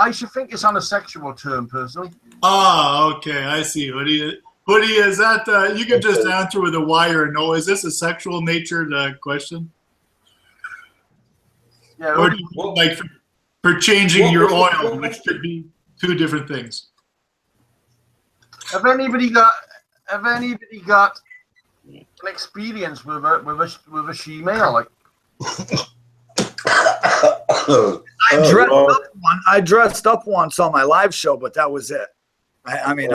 I should think it's on a sexual term, personally. Oh, okay, I see. Hoodie, is that you can just answer with a why or no? Is this a sexual natured question? Yeah. Or like for changing your oil, which could be two different things. Have anybody got an experience with a she-male? Like, I dressed up once on my live show, but that was it. I mean,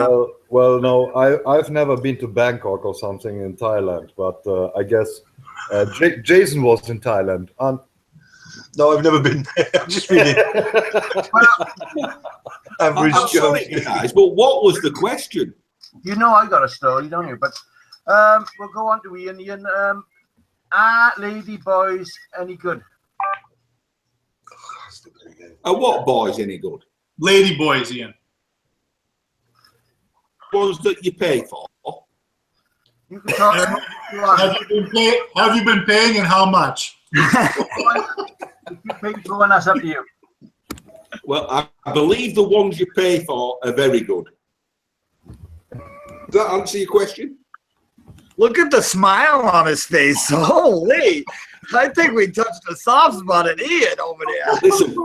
well, no, I've never been to Bangkok or something in Thailand, but I guess Jason was in Thailand. No, I've never been there. I'm just really average. I'm sorry, guys, but what was the question? You know, I got a story, don't you? But we'll go on to Ian. Ian, are lady boys any good? What boys any good? Lady boys, Ian. Ones that you pay for. You can talk. Have you been paying, and how much? If you pay for one, that's up to you. Well, I believe the ones you pay for are very good. Does that answer your question? look at the smile on his face. Holy, I think we touched a soft spot at Ian over there. Listen.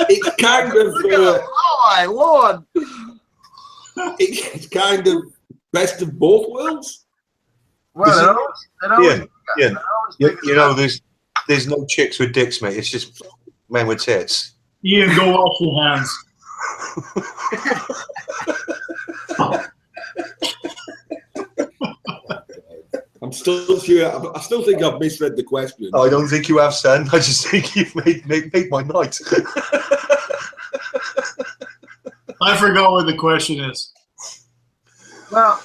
It's kind of oh my Lord. It's kind of best of both worlds. Well, yeah. You know, there's no chicks with dicks, mate. It's just men with tits. Ian, go wash your hands. I'm still sure. I still think I've misread the question. I don't think you have, Stan. I just think you've made my night. I forgot what the question is. Well,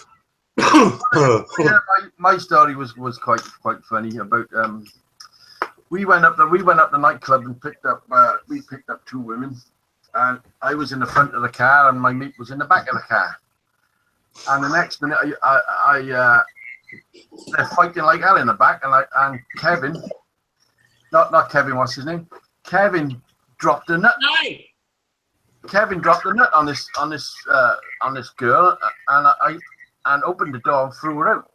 yeah, my story was quite funny about we went up the nightclub and picked up two women, and I was in the front of the car and my mate was in the back of the car, and the next minute they're fighting like hell in the back, and Kevin, not Kevin, what's his name? Kevin dropped a nut. Hey. Kevin dropped a nut on this girl, and opened the door and threw her out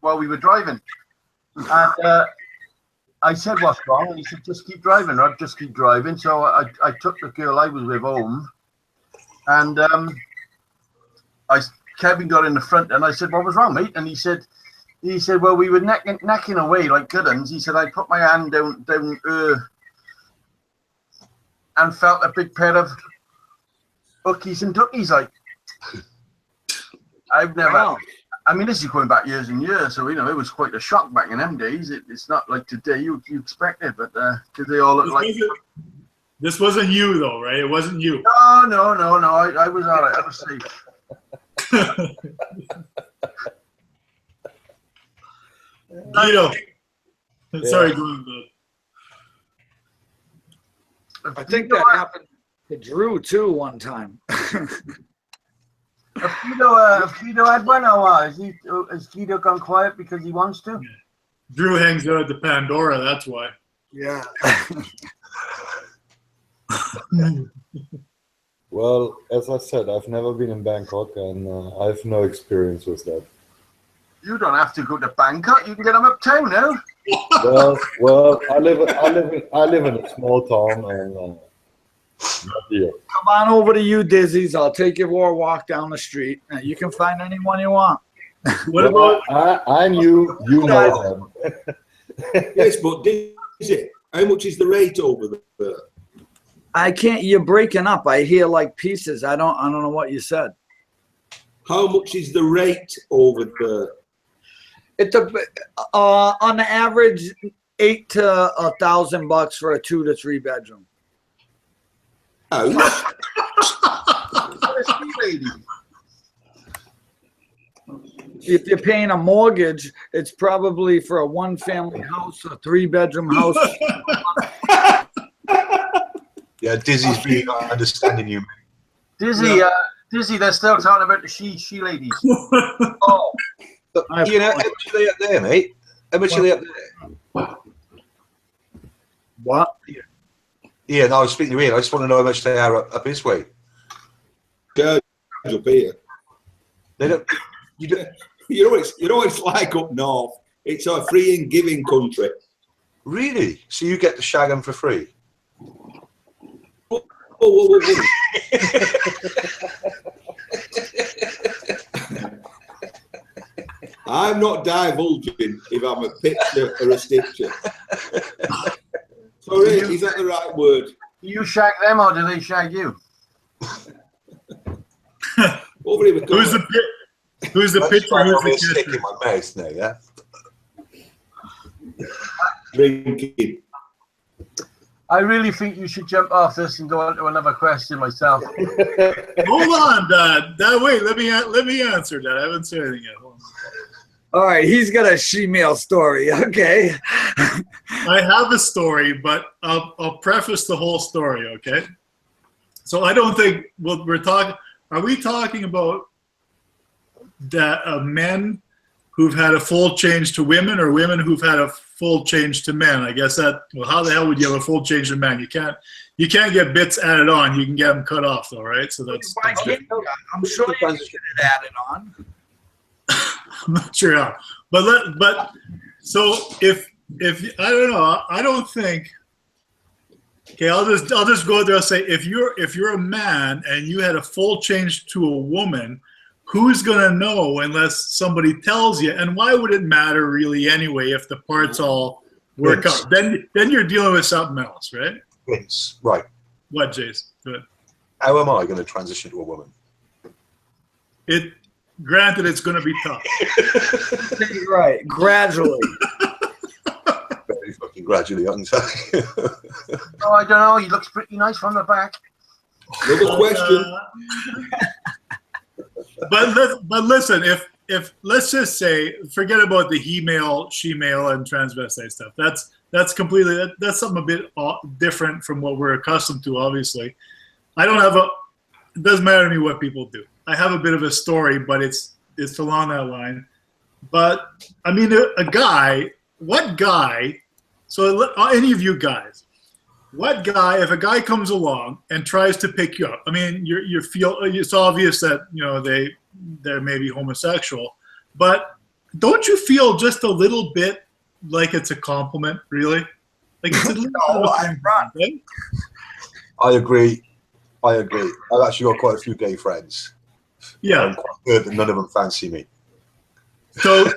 while we were driving. And I said, "What's wrong?" And he said, "Just keep driving, Rob. Just keep driving." So I took the girl I was with home, and Kevin got in the front, and I said, "What was wrong, mate?" And he said, "Well, we were necking away like good uns." He said, "I put my hand down and felt a big pair of hookies and duckies." Like, I've never. Wow. I mean, this is going back years and years, so it was quite a shock back in them days. It's not like today you expect it, but because they all look like. This wasn't you, though, right? It wasn't you. No. I was all right. I was safe. Sorry, go on, bud. I think that happened to Drew too one time. Have Fido had one, or has Fido gone quiet because he wants to? Drew hangs out at the Pandora, that's why. Yeah. Well, as I said, I've never been in Bangkok, and I have no experience with that. You don't have to go to Bangkok. You can get them uptown now. Well, I live in a small town, and not here. Come on over to you, Dizzy's. I'll take you for a walk down the street. You can find anyone you want. What about? I knew you know them. Yes, but Dizzy, how much is the rate over there? I can't. You're breaking up. I hear like pieces. I don't know what you said. How much is the rate over there? It's on the average $8,000 to $1,000 for a 2 to 3 bedroom. Oh. If you're paying a mortgage, it's probably for a 1-family house, a 3-bedroom house. Yeah, Dizzy's really not understanding you. Dizzy, they're still talking about the she ladies. Oh, you know, how much are they up there, mate? How much are they up there? What? Yeah, no, I was speaking to Ian. I just want to know how much they are up this way. Up here. They don't. You don't. You know what it's like up north. It's a free and giving country. Really? So you get to shag them for free? Whoa. I'm not divulging if I'm a picture or a stitcher. Sorry, is that the right word? Do you shag them or do they shag you? Over here we go. Who's the pitcher? Who's the stick catcher? in my mouth now, yeah? Drinking. I really think you should jump off this and go on to another question myself. Hold on, Dad. Wait, let me answer that. I haven't said anything yet. Hold on. All right, he's got a she-male story. Okay. I have a story, but I'll preface the whole story, okay? So I don't think what we're talking. Are we talking about that men who've had a full change to women, or women who've had a full change to men? I guess that. Well, how the hell would you have a full change to men? You can't get bits added on. You can get them cut off, though, right? So that's. I'm sure you can get it added on. I'm not sure how, but so if I don't know, I don't think. Okay, I'll just go there and say if you're a man and you had a full change to a woman, who's gonna know unless somebody tells you? And why would it matter really anyway if the parts all work out? Then you're dealing with something else, right? Vince, right. What, Jace? Good. How am I going to transition to a woman? Granted, it's going to be tough. Right, gradually. Very fucking gradually, I can tell you. Oh, I don't know. He looks pretty nice from the back. Another question. But listen, if let's just say, forget about the he-male, she-male, and transvestite stuff. That's completely that's something a bit different from what we're accustomed to. Obviously, it doesn't matter to me what people do. I have a bit of a story, but it's along that line. But I mean, what guy? So any of you guys, what guy? If a guy comes along and tries to pick you up, I mean, you feel it's obvious that they're maybe homosexual, but don't you feel just a little bit like it's a compliment, really? Like it's a little right? I agree. I've actually got quite a few gay friends. Yeah. I'm quite good that none of them fancy me. So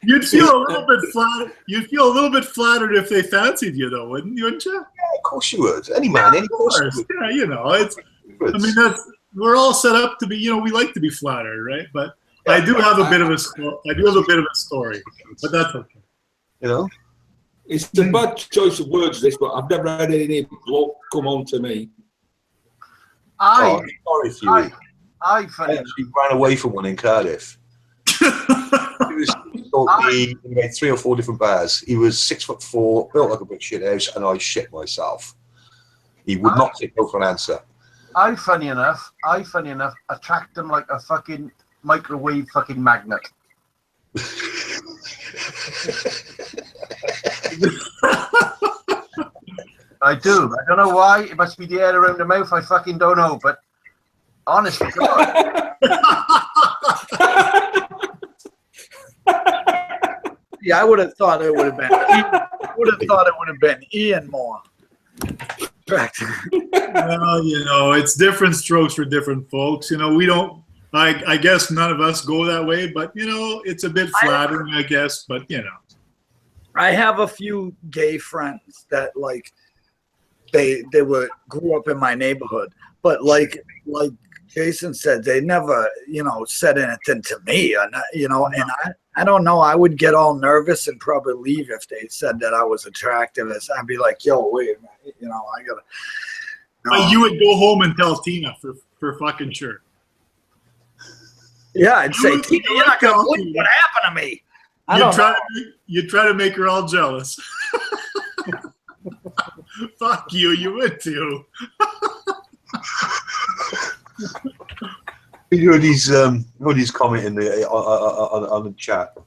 you'd feel a little bit flattered. You'd feel a little bit flattered if they fancied you, though, wouldn't you? Yeah, of course you would. Any man, any person. Yeah, I mean, we're all set up to be. We like to be flattered, right? But I do have a bit of a story, but that's okay. It's a bad choice of words, this, but I've never had any bloke come on to me. Sorry for you. I actually ran away from one in Cardiff. He made 3 or 4 different bars. He was 6'4", built like a brick shit house, and I shit myself. He would not take no for an answer. I funny enough, attract them like a fucking microwave fucking magnet. I do. I don't know why. It must be the air around the mouth. I fucking don't know. But honestly, Yeah, I would have thought it would have been. Ian more. Well, it's different strokes for different folks. We don't. I guess none of us go that way, but it's a bit flattering, I guess. But I have a few gay friends that they grew up in my neighborhood, but like Jason said, they never said anything to me, and I don't know. I would get all nervous and probably leave if they said that I was attractive. I'd be like, yo, wait a minute, I gotta. But you would go home and tell Tina for fucking sure. Yeah, I'd say, Tina, you're not gonna believe what happened to me. You try to make her all jealous. Fuck you, you would too. Hoodie's comment in the on the chat.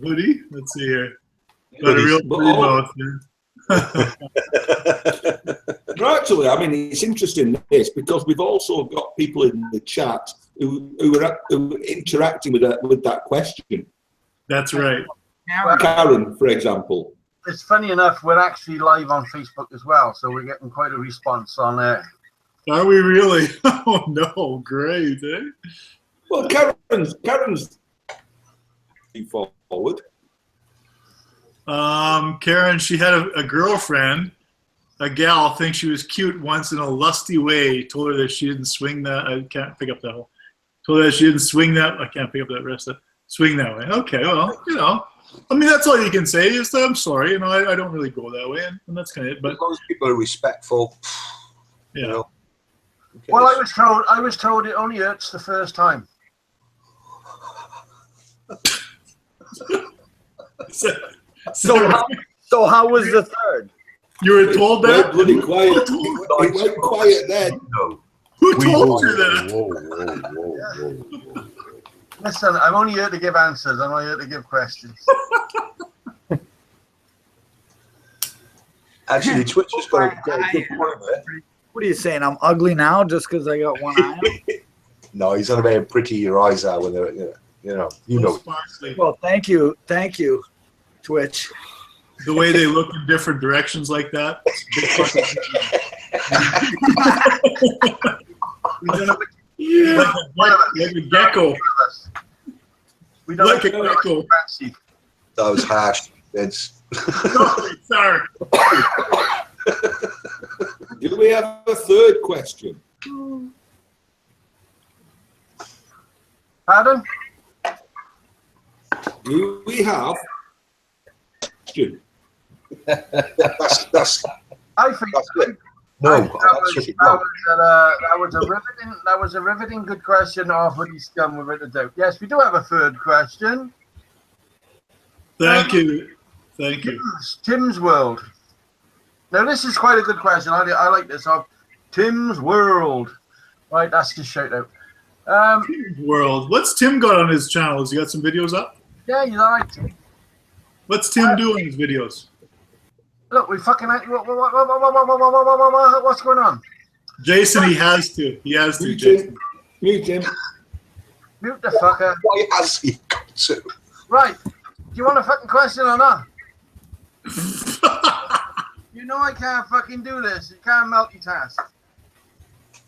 Hoodie? Let's see here. Got a real pretty mouth here. No, actually, I mean, it's interesting this because we've also got people in the chat who are interacting with that question. That's right. Karen, for example. It's funny enough, we're actually live on Facebook as well, so we're getting quite a response on there. Are we really? Oh no, great, eh? Well, Karen's forward. Karen, she had a girlfriend, a gal, think she was cute once in a lusty way. Told her that she didn't swing that. I can't pick up that whole. Told her that she didn't swing that. I can't pick up that rest. Swing that way. Okay, well, you know. I mean, that's all you can say is that I'm sorry. You know, I don't really go that way, and that's kind of it. But as long as people are respectful, yeah. You know. Well, I was told it only hurts the first time. So how was the third? You were told that? Bloody quiet. It went quiet then. No. Who told you that? Whoa. Listen, I'm only here to give answers. I'm not here to give questions. Actually, Twitch has got a good point there. What are you saying? I'm ugly now just because I got one eye out? No, he's on about how pretty your eyes are when they're, you know. Well, thank you, Twitch. The way they look in different directions like that. Like a gecko. We don't Like a gecko. That was harsh. It's Sorry. Do we have a third question? Pardon? Do we have a question? that's I think that's it. No, that was a riveting good question of Hoodie Scum without a doubt. Yes, we do have a third question. Thank you. Tim's World. Now this is quite a good question. I like this of Tim's World. Right, that's his shout out. Tim's World. What's Tim got on his channel? Has he got some videos up? Yeah, he's alright. What's Tim doing in his videos? Look, we fucking what's going on? Jason, he has to. He has to. Jason. Mute him. Mute the fucker. why has he got to? Right. Do you want a fucking question or not? You know I can't fucking do this. You can't multitask.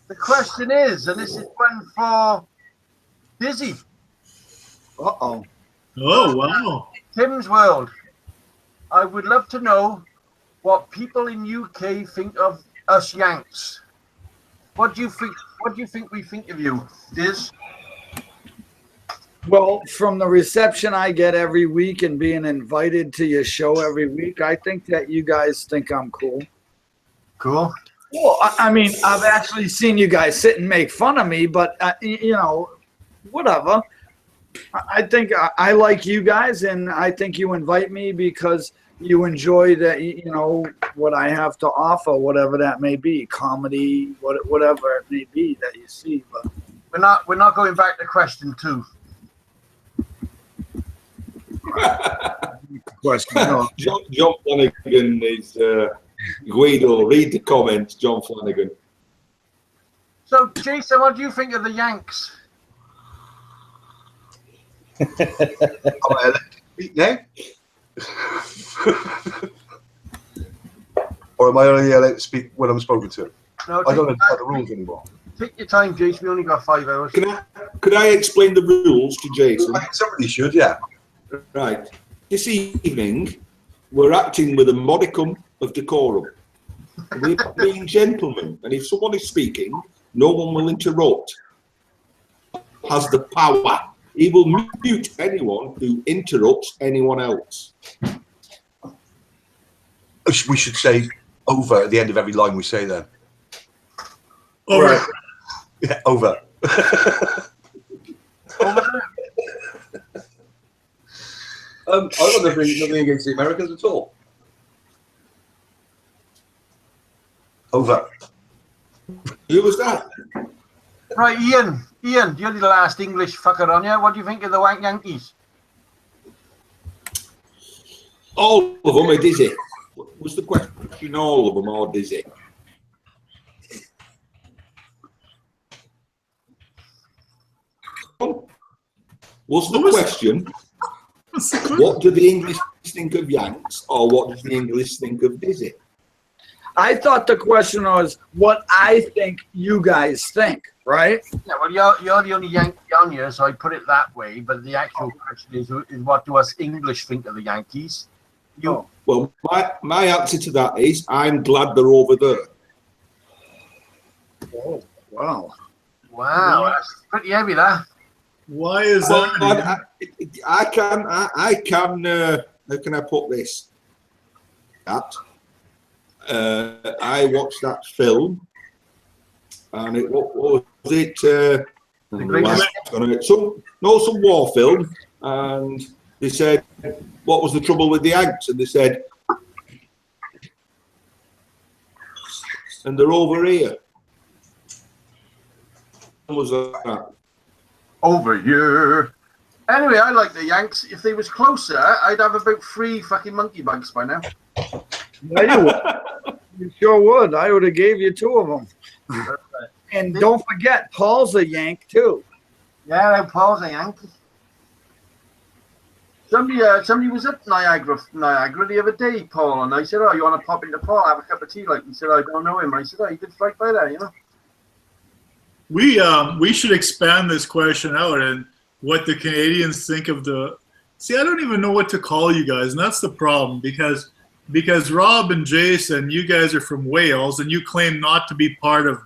The question is, and this is one for Dizzy. Uh-oh. Oh, wow. Tim's World. I would love to know what people in UK think of us Yanks. What do you think? What do you think we think of you, Diz? Well, from the reception I get every week and being invited to your show every week, I think that you guys think I'm cool. Cool. Well, I mean, I've actually seen you guys sit and make fun of me, but, you know, whatever. I think I like you guys, and I think you invite me because you enjoy that, you know, what I have to offer, whatever that may be, comedy, whatever it may be that you see. But we're not going back to question 2. John Flanagan is Guido. Read the comments, John Flanagan. So, Jason, what do you think of the Yanks? Now? Or am I only allowed to speak when I'm spoken to? No, I don't know the rules anymore. Take your time, Jason. We only got 5 hours. Could I explain the rules to Jason? I think somebody should, yeah. Right. This evening, we're acting with a modicum of decorum. We're being gentlemen, and if someone is speaking, no one will interrupt. Has the power. He will mute anyone who interrupts anyone else. We should say over at the end of every line we say then. Over. Right. Yeah, over. I've got nothing against the Americans at all. Over. Who was that? Right, Ian, you're the last English fucker on here. What do you think of the Wank Yankees? All of them are dizzy. Was the question all of them are dizzy? Was the question, what do the English think of Yanks, or what does the English think of dizzy? I thought the question was what I think you guys think, right? Yeah, well, you're the only Yankee on here, so I put it that way. But the actual question is what do us English think of the Yankees? You. Well, my answer to that is I'm glad they're over there. Oh, wow. Wow, that's pretty heavy, that. Why is Well, that? I can, how can I put this? I watched that film, and what was it? Some war film, and they said, what was the trouble with the Yanks? And they said, and they're over here. What was that? Over here. Anyway, I like the Yanks. If they was closer, I'd have about 3 fucking monkey bugs by now. Yeah, you would. You sure would. I would have gave you 2 of them. And don't forget, Paul's a Yank too. Yeah, Paul's a Yankee. Somebody was at Niagara the other day, Paul, and I said, "Oh, you want to pop into Paul, have a cup of tea?" Like he said, "I don't know him." I said, "Oh, he did right by there, you know." We should expand this question out and what the Canadians think of the. See, I don't even know what to call you guys, and that's the problem because Rob and Jason, you guys are from Wales, and you claim not to be part of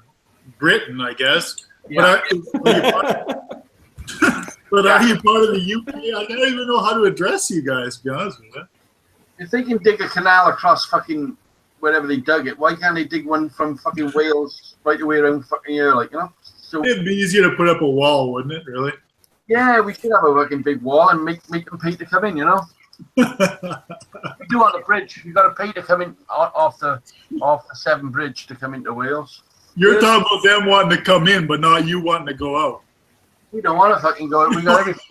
Britain, I guess. Yeah. But are you part of the UK? I don't even know how to address you guys, to be honest with you. If they can dig a canal across fucking wherever they dug it, why can't they dig one from fucking Wales right the way around fucking here, like, you know? So It'd be easier to put up a wall, wouldn't it, really? yeah, we should have a fucking big wall and make them pay to come in, you know? We do on the bridge. You got to pay to come in off the Severn Bridge to come into Wales. You're talking about them wanting to come in, but not you wanting to go out. We don't want to fucking go. We got everything.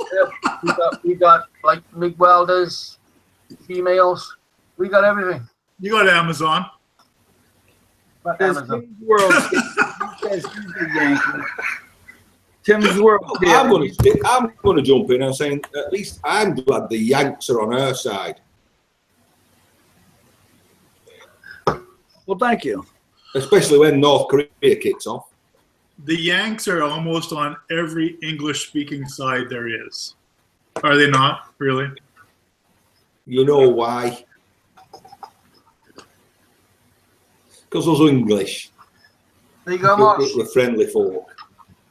We got like MIG welders, females. We got everything. You got Amazon. But There's Amazon. Tim's World. He's a Yankee. Tim's World. I'm going to jump in and saying at least I'm glad the Yanks are on our side. Well, thank you. Especially when North Korea kicks off. The Yanks are almost on every English-speaking side there is. Are they not, really? You know why? Because those are English. They got more. We're friendly folk.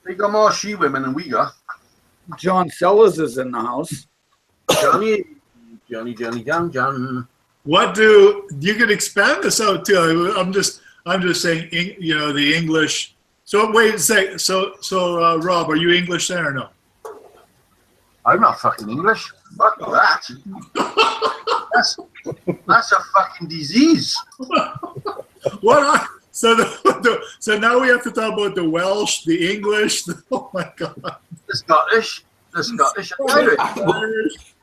They got more she women than we got. John Sellers is in the house. John. What do you can expand this out too? I'm just saying, you know, the English. So wait a second. So Rob, are you English then or no? I'm not fucking English. Fuck that. That's a fucking disease. What are so now we have to talk about the Welsh, the English. Oh my God. The Scottish, and Irish.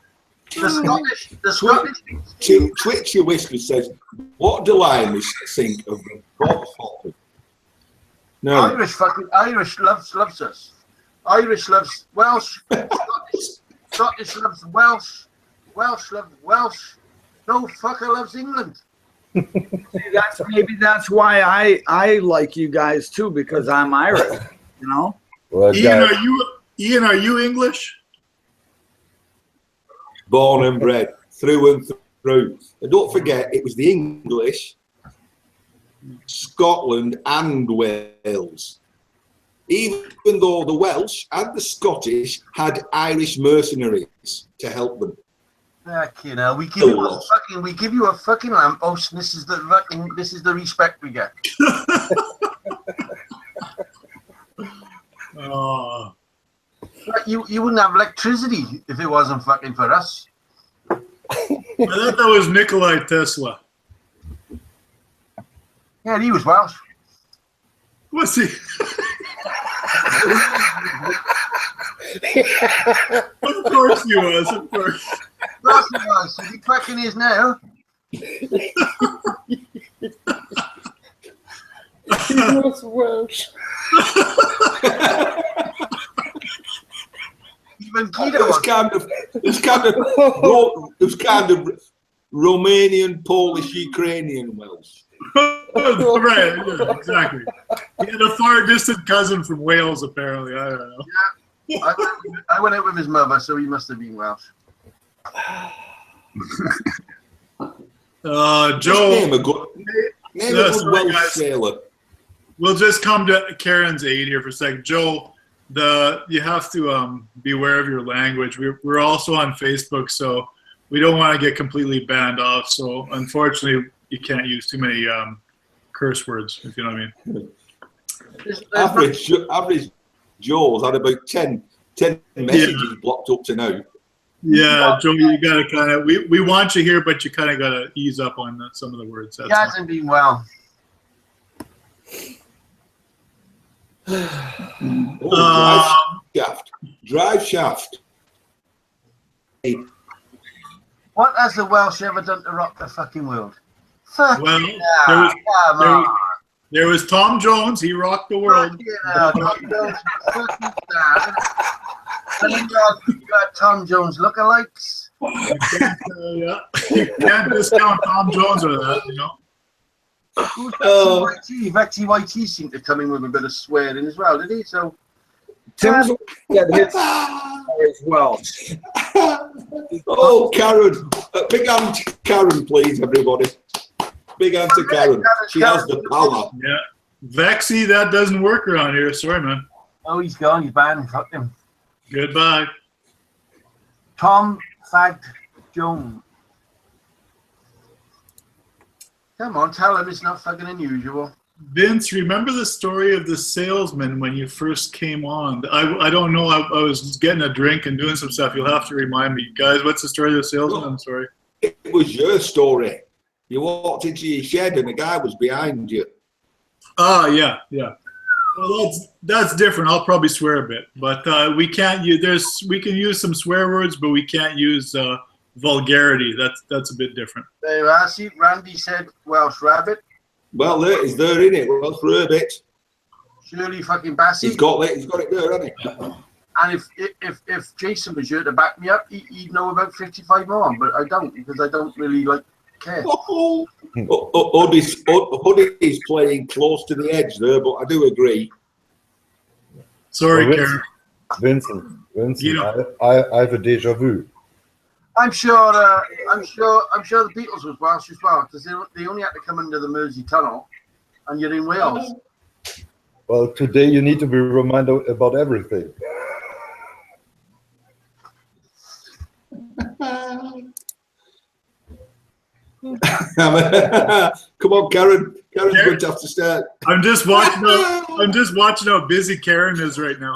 The Scottish. Twitch your whiskers says, what do lions think of the Bob Hoppe? No. Irish loves us. Irish loves Welsh. Scottish loves Welsh. Welsh loves Welsh. No fucker loves England. See, that's why I like you guys too, because I'm Irish, you know. Well, Ian, are you English? Born and bred, through and through. And don't forget, it was the English, Scotland and Wales. Even though the Welsh and the Scottish had Irish mercenaries to help them. Fucking hell, we give you a fucking lamppost, and this is the respect we get. Oh. You wouldn't have electricity if it wasn't fucking for us. I thought that was Nikolai Tesla. Yeah, he was Welsh. Was he? Of course he was. Of course. Of course he was. Is he cracking his now? He was Welsh. Even It Guido was was. kind of Romanian, Polish, Ukrainian Welsh. Right, yeah, exactly. He had a far distant cousin from Wales, apparently. I don't know. I went out with his mother, so he must have been Welsh. Joe, Name a good Yes, Welsh guys. sailor. we'll just come to Karen's aid here for a second. Joe, you have to be aware of your language. We're also on Facebook, so we don't want to get completely banned off. So unfortunately, you can't use too many curse words, if you know what I mean. Average Joe's had about 10 messages blocked up to now. Yeah, Joe, you got to kind of, we want you here, but you kind of got to ease up on some of the words. He hasn't been well. Drive shaft. What has the Welsh ever done to rock the fucking world? Fuck Well, yeah, come on. there was Tom Jones. He rocked the world. Yeah, Tom Jones fucking star. And then you got Tom Jones lookalikes. You can't discount Tom Jones or that, you know. Who's Vexy YT? Vexy YT seemed to come in with a bit of swearing as well, did he? So Tim's got his as well. Oh, Karen. Big hand to Karen, please, everybody. Big hand to Karen. She has the power. Yeah. Vexy, that doesn't work around here. Sorry, man. oh, he's gone. He's banned. Fuck him. Goodbye. Tom Fagged Jones. Come on, tell him it's not fucking unusual. Vince, remember the story of the salesman when you first came on? I don't know. I was getting a drink and doing some stuff. You'll have to remind me. Guys, what's the story of the salesman? I'm sorry. It was your story. You walked into your shed and the guy was behind you. Oh, yeah. Well, that's different. I'll probably swear a bit, but we can't use. We can use some swear words, but we can't use vulgarity. That's a bit different. There you are. See, Randy said Welsh rabbit. Well, there is there in it. Well, Rabbit. Shirley fucking Bassey. He's got it there, hasn't he? And if Jason was here to back me up, he'd know about 55 more, but I don't, because I don't really care. Hoodie's playing close to the edge there, but I do agree. Sorry, Well, Karen. Vincent, You know- I have a déjà vu. I'm sure the Beatles was Welsh as well, because they only had to come under the Mersey Tunnel, and you're in Wales. Well, today you need to be reminded about everything. Come on, Karen. Karen's going to have to start. I'm just watching how busy Karen is right now.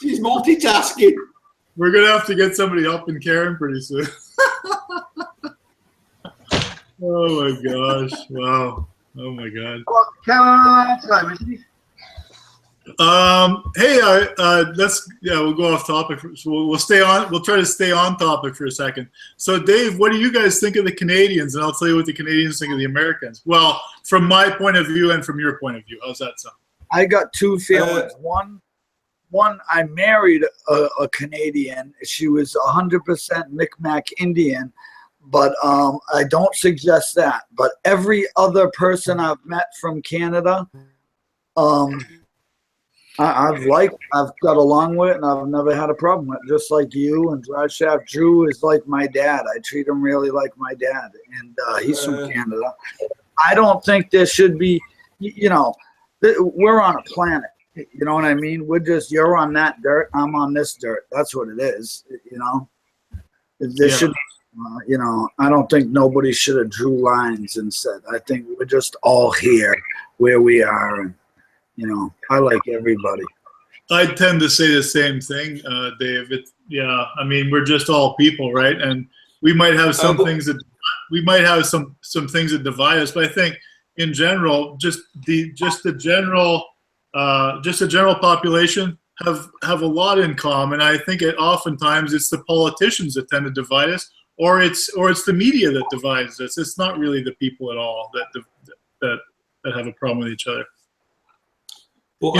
She's multitasking. We're gonna have to get somebody helping Karen pretty soon. Oh my gosh! Wow! Oh my god! Well, Karen, time, isn't he? Hey, we'll go off topic. We'll stay on. We'll try to stay on topic for a second. So, Dave, what do you guys think of the Canadians? And I'll tell you what the Canadians think of the Americans. Well, from my point of view and from your point of view, how's that sound? I got two feelings. One, I married a Canadian. She was 100% Micmac Indian, but I don't suggest that. But every other person I've met from Canada, I've got along with, and I've never had a problem with. Just like you and Drive Shaft. Drew is like my dad. I treat him really like my dad, and he's from Canada. I don't think there should be, we're on a planet. You know what I mean? You're on that dirt, I'm on this dirt. That's what it is, There should, I don't think nobody should have drew lines and said, I think we're just all here where we are. And, I like everybody. I tend to say the same thing, Dave. I mean, we're just all people, right? And we might have some things that we might have some things that divide us, but I think in general, just the general population have a lot in common. I think oftentimes it's the politicians that tend to divide us, or it's the media that divides us. It's not really the people at all that have a problem with each other. Well,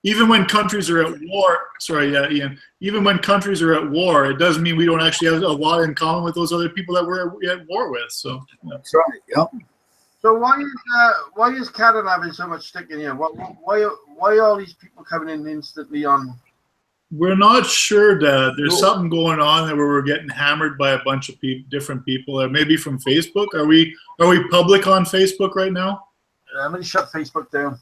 even when countries are at war, sorry, yeah, Ian. Even when countries are at war, it doesn't mean we don't actually have a lot in common with those other people that we're at war with. So that's right. Yep. So why is Canada having so much stick in here? Why are all these people coming in instantly on? We're not sure, Dad. There's something going on there where we're getting hammered by a bunch of different people. Maybe from Facebook. Are we public on Facebook right now? I'm gonna shut Facebook down.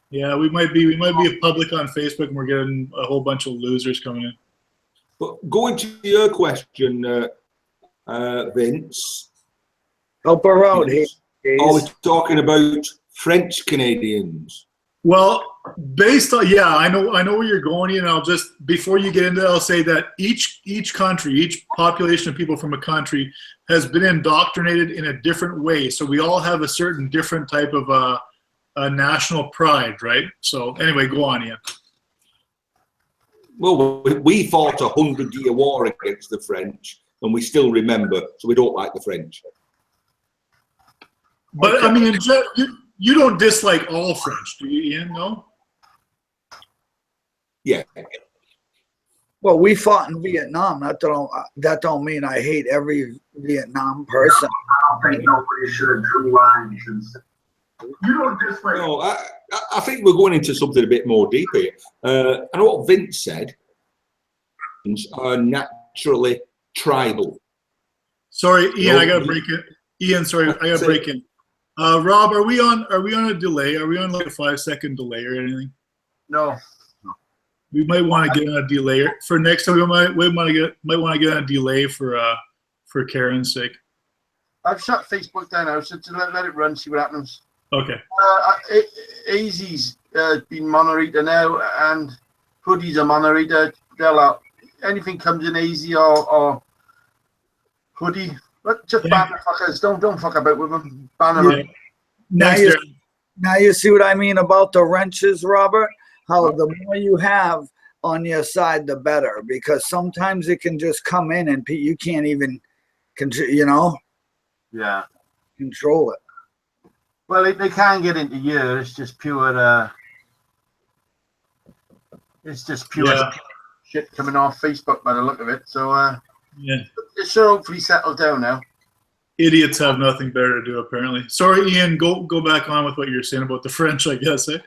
Yeah, we might be a public on Facebook, and we're getting a whole bunch of losers coming in. But going to your question, Vince. Help her out here. Are we talking about French Canadians? Well, based on I know where you're going, and I'll just before you get into that, I'll say that each country, each population of people from a country has been indoctrinated in a different way. So we all have a certain different type of a national pride, right? So anyway, go on, Ian. Well, we fought a 100-year war against the French, and we still remember, so we don't like the French. But okay. I mean, you don't dislike all French, do you, Ian? No. Yeah. Well, we fought in Vietnam. That don't mean I hate every Vietnam person. I don't think nobody should have drew lines and said, you don't dislike. No, I think we're going into something a bit more deep here. I know what Vince said. Are naturally tribal. Sorry, Ian, I gotta break it. Ian, sorry, I gotta break in. Rob, are we on a delay? Are we on like a 5-second delay or anything? No. We might want to get on a delay for next time. We might want to get on a delay for Karen's sake. I've shut Facebook down now, so to let it run, see what happens. Okay. AZ's been mono-reader now, and Hoodies are mono-reader. Anything comes in AZ or Hoodie, but just ban the fuckers. Don't fuck about with them. Ban them. Yeah. Now you see what I mean about the wrenches, Robert? How the more you have on your side, the better, because sometimes it can just come in and you can't even, control it. Well, they can get into you. It's just pure. Shit coming off Facebook by the look of it. So it should hopefully settle down now. Idiots have nothing better to do, apparently. Sorry, Ian. Go back on with what you're saying about the French, I guess. Eh?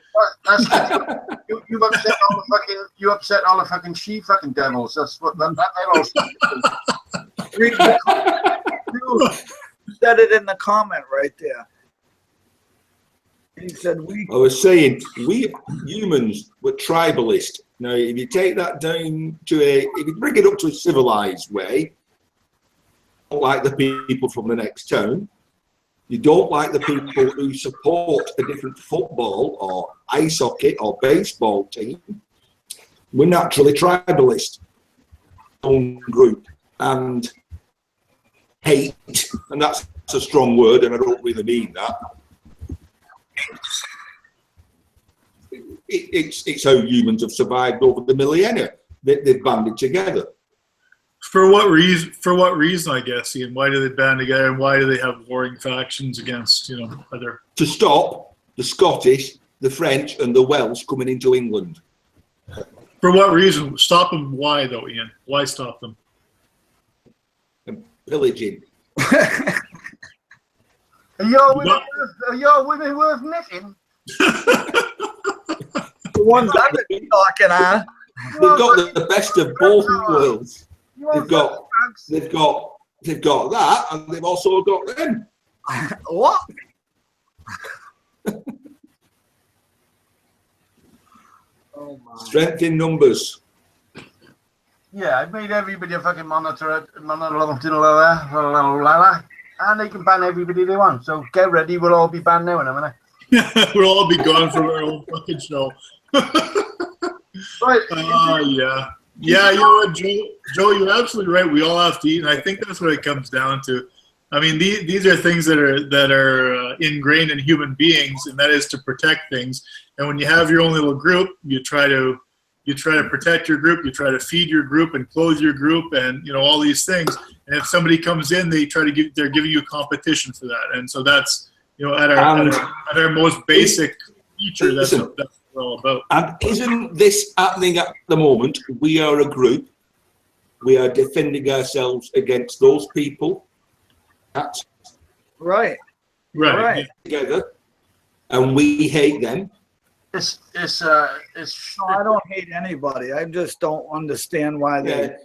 You upset all the fucking she fucking devils. That's what that said it in the comment right there. He said I was saying we humans were tribalist. Now, if you take that down to if you bring it up to a civilized way, you don't like the people from the next town. You don't like the people who support a different football or ice hockey or baseball team. We're naturally tribalist, own group, and hate, and that's a strong word, and I don't really mean that. It's how humans have survived over the millennia. They've banded together. For what reason, I guess, Ian? Why do they band together, and why do they have warring factions against, other? To stop the Scottish, the French, and the Welsh coming into England. For what reason? Stop them? Why, though, Ian? Why stop them? Pillaging. Are your women worth knitting? The ones I've been talking on. They've got the best of both worlds. They've got that, and they've also got them. What? Oh my. Strength in numbers. Yeah, I've made everybody a fucking monitor, and they can ban everybody they want. So get ready, we'll all be banned now in a minute. We'll all be gone from our own fucking show. Right. Yeah. Yeah, you know what, Joe, you're absolutely right. We all have to eat, and I think that's what it comes down to. I mean, these are things that are ingrained in human beings, and that is to protect things. And when you have your own little group, you try to protect your group, you try to feed your group and clothe your group, and you know all these things. And if somebody comes in, they're giving you competition for that. And so that's at our most basic feature. That's what we're all about. And isn't this happening at the moment? We are a group. We are defending ourselves against those people. That's Right. together, and we hate them. It's No, I don't hate anybody. I just don't understand why they.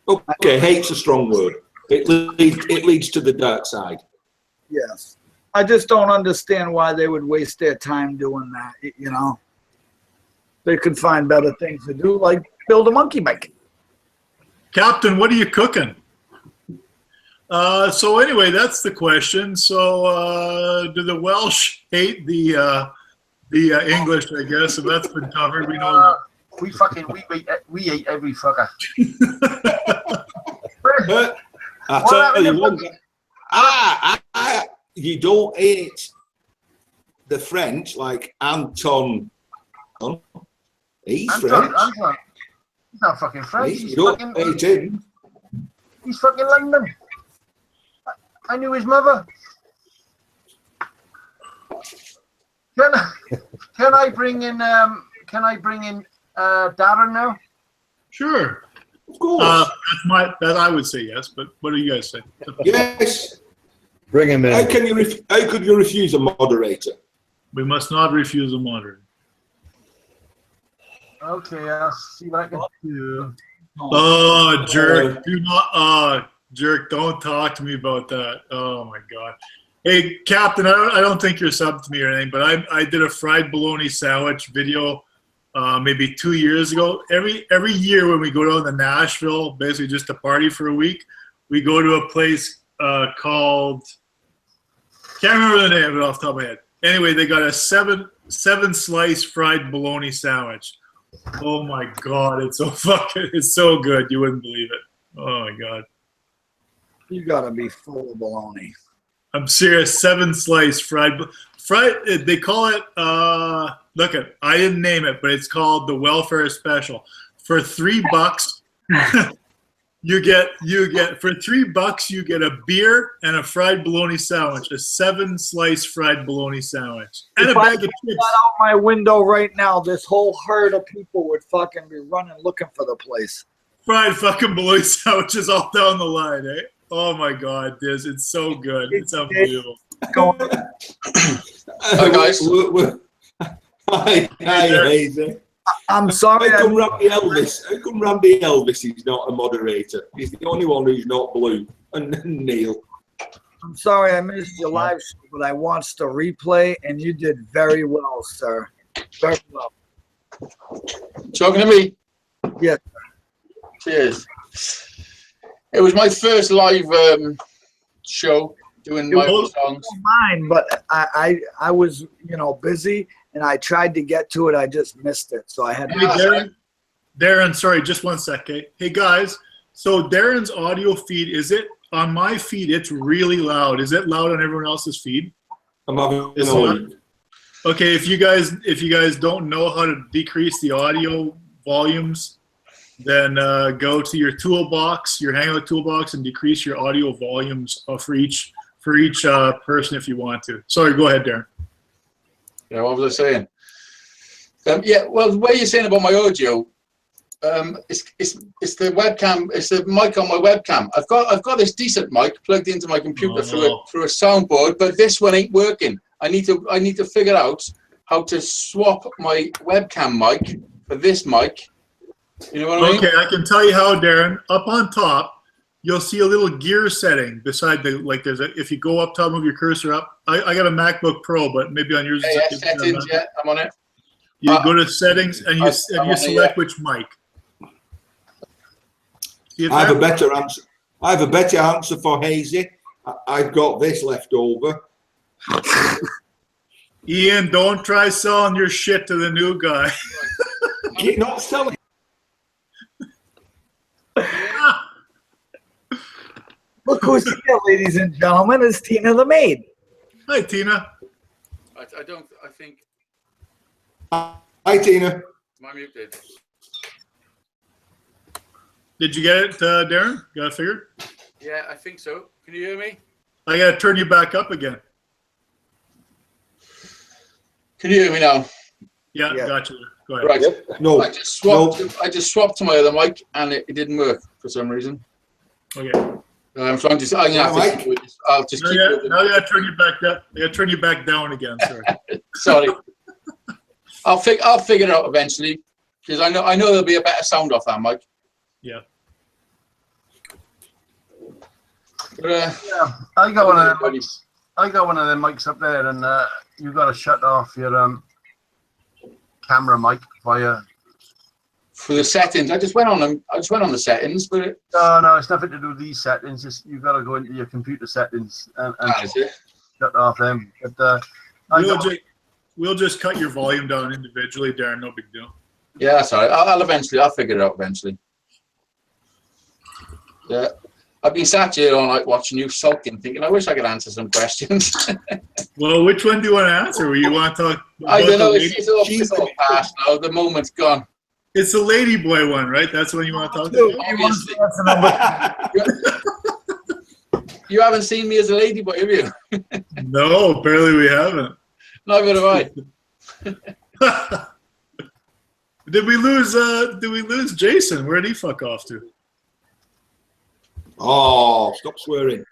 Okay, hate's a strong word. It leads to the dark side. Yes. I just don't understand why they would waste their time doing that. You know, they could find better things to do, like build a monkey bike. Captain, what are you cooking? So anyway, that's the question. So do the Welsh hate the English? I guess if that's been covered, we know. We ate every fucker. I tell you one thing. You don't hate the French like Anton. He's French. Anton. He's not fucking French. You don't hate him. He's fucking London. I knew his mother. Can I bring in Darren now? Sure. Of course. That I would say yes, but what do you guys say? Yes. Bring him in. How could you refuse a moderator? We must not refuse a moderator. Okay, I'll see what I can do. Oh, jerk! Do not. Jerk! Don't talk to me about that. Oh my God. Hey, Captain, I don't think you're subbed to me or anything, but I did a fried bologna sandwich video maybe 2 years ago. Every year when we go down to Nashville, basically just to party for a week, we go to a place called, can't remember the name of it off the top of my head. Anyway, they got a seven slice fried bologna sandwich. Oh my God, it's so good. You wouldn't believe it. Oh my God. You gotta be full of baloney. I'm serious. 7 slice fried. They call it. Look at. I didn't name it, but it's called the welfare special. For $3, you get for $3 you get a beer and a fried bologna sandwich, a 7 slice fried bologna sandwich, and if a I bag of chips. out my window right now, this whole herd of people would fucking be running looking for the place. Fried fucking bologna sandwiches all down the line, eh? Oh my God, Diz, it's so good. It's unbelievable. Hi guys. Hi, Hazy. I'm sorry. How come Randy Elvis is not a moderator? He's the only one who's not blue. And Neil. I'm sorry I missed your live show, but I watched the replay, and you did very well, sir. Very well. Talking to me? Yes. Cheers. It was my first live show doing my own songs. Mine, but I was busy, and I tried to get to it. I just missed it, so I had. Hey, Darren, sorry, just 1 second. Hey guys, so Darren's audio feed, is it on my feed? It's really loud. Is it loud on everyone else's feed? I'm having Okay, if you guys don't know how to decrease the audio volumes, then go to your toolbox, your Hangout toolbox, and decrease your audio volumes for each person if you want to. Sorry, go ahead, Darren. Yeah, what was I saying? Yeah, well, what you're saying about my audio, it's the webcam, it's the mic on my webcam. I've got this decent mic plugged into my computer through a soundboard, but this one ain't working. I need to figure out how to swap my webcam mic for this mic. You know what I mean? Okay, I can tell you how, Darren. Up on top, you'll see a little gear setting beside if you go up top, move your cursor up. I got a MacBook Pro, but maybe on yours. Yeah, settings, yeah, I'm on it. You go to settings and you select which mic. I have a better answer. I have a better answer for Hazy. I've got this left over. Ian, don't try selling your shit to the new guy. You're not selling. Look who's here, ladies and gentlemen. It's Tina the maid. Hi, Tina. I think. Hi, Tina. Am I muted? Did you get it, Darren? Got it figured? Yeah, I think so. Can you hear me? I got to turn you back up again. Can you hear me now? Yeah, Yeah. got you. Go ahead. Right. Yep. No. I just swapped to my other mic and it didn't work for some reason. Okay. I'm trying to. I'm gonna have to keep with this. I'll just Now keep I with it. got to turn you back up. I got to turn you back down again. Sorry. Sorry. I'll figure it out eventually because I know there'll be a better sound off that mic. Yeah. But, Yeah, I got one of them mics. I got one of them mics up there, and you got to shut off your camera mic via. for the settings, I just went on them. I just went on the settings, but No, it's nothing to do with these settings. Just you got to go into your computer settings and is it? shut off them. But We'll just cut your volume down individually, Darren. No big deal. Yeah, that's all right. I'll figure it out eventually. Yeah. I've been sat here all night watching you sulking, thinking, I wish I could answer some questions. Well, which one do you want to answer? You want to talk about I don't know. the lady? It's all past now. The moment's gone. It's the lady boy one, right? That's the one you want to talk about? Obviously. You haven't seen me as a ladyboy, have you? No, apparently we haven't. Neither have I. Did we lose Jason? Where'd he fuck off to? Oh, stop swearing.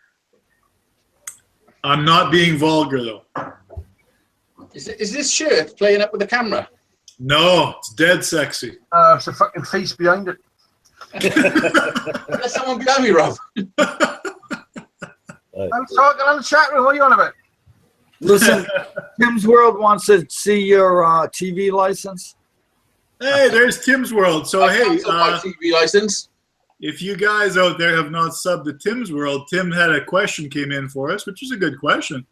I'm not being vulgar though. Is this shirt playing up with the camera? No, it's dead sexy. it's a fucking face behind it. There's someone behind me, Rob. I was talking on the chat room. What are you on about? Listen, Tim's World wants to see your TV license. Hey, there's Tim's World. So hey, my TV license. if you guys out there have not subbed to Tim's World, Tim had a question came in for us, which is a good question.